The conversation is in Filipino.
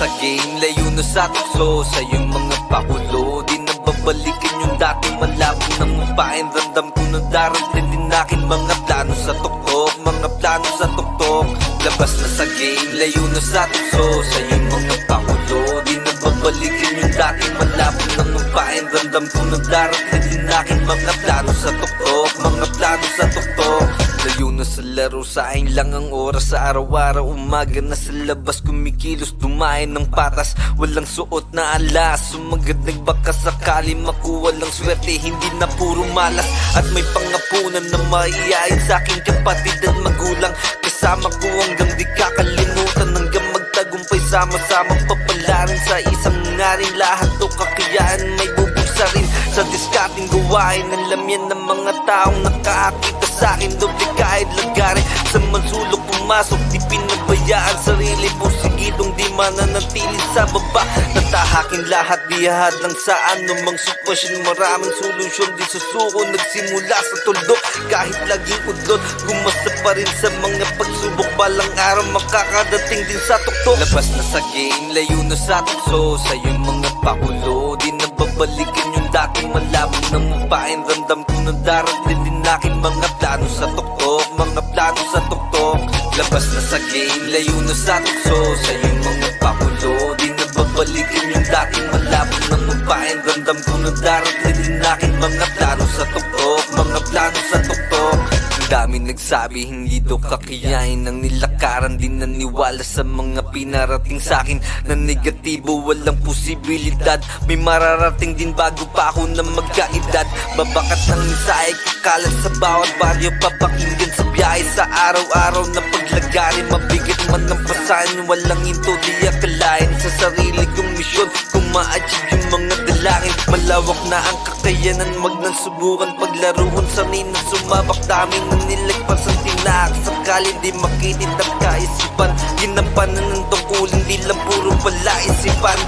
sa game, layo na sa tukso. Sa iyong mga pakulo, di na babalikin yung dati malabo na mupain. Ramdam ko na darating din akin mga plano sa tuktok, mga plano sa tuktok. Labas na sa game, layo na sa tukso. Sa iyong mga pakulo, di na babalikin yung dati malabo na mupain. Ramdam ko na darating din akin mga plano sa tuktok, mga plano sa tuktok. Layo na sa laro, saing lang ang oras sa araw-araw. Umaga na sa labas, kumikilos, dumain ng patas. Walang suot na alas, sumagad nagbaka sakali makuha lang swerte. Hindi na puro malas at may pangapunan na maiyain sa aking kapatid at magulang. Kasama ko hanggang di kakalimutan, hanggang magtagumpay sama-sama papalarin sa isang ngarin. Lahat to kakayaan, may bubuksa rin sa diskating gawain. Alam yan ng mga taong nakakita sa akin, doble kahit lagarin. Sa mansulok pumasok, di pinabayaan sarili po sigidong di mananatili sa baba. Natahakin lahat, dihad lang sa anumang sitwasyon. Maraming solusyon, di susuko nagsimula sa tuldok. Kahit laging udlot, gumasa pa rin sa mga pagsubok. Balang araw makakadating din sa tuktok. Labas na sa game, layo na sa tukso. Sa iyong mga pakulo, di na babalikin yung dating malabo na mupain. Ramdam ko na darating din akin mga plano sa tuktok, mga plano sa tuktok. Labas na sa game, layo na sa tukso. Sa iyong mga pakulo, di na babalikin yung dating malabo na mupain. Ramdam ko na darating din akin mga plano sa tuktok, mga plano sa tuktok. Dami nagsabi hindi daw kakayain ng nilakaran. Di naniwala sa mga pinarating sa'kin na negatibo, walang posibilidad. May mararating din bago pa ako na magkaedad. Babakat ng mensahe, kakalat sa bawat baryo. Papakinggan sa biyahe sa araw-araw na paglagarin. Mabigat man ang pasahan, walang hinto di akalain. Sa sarili kong misyon, kung ma-achieve yung mga dalangin. Malawak na ang kakayanan, wag nang subukan paglaruan. Sanay na sumabak, daming na nilagpas ang tinaak. Sakali di makitit at kaisipan, ginampanan ng tungkulin, di lang puro palaisipan.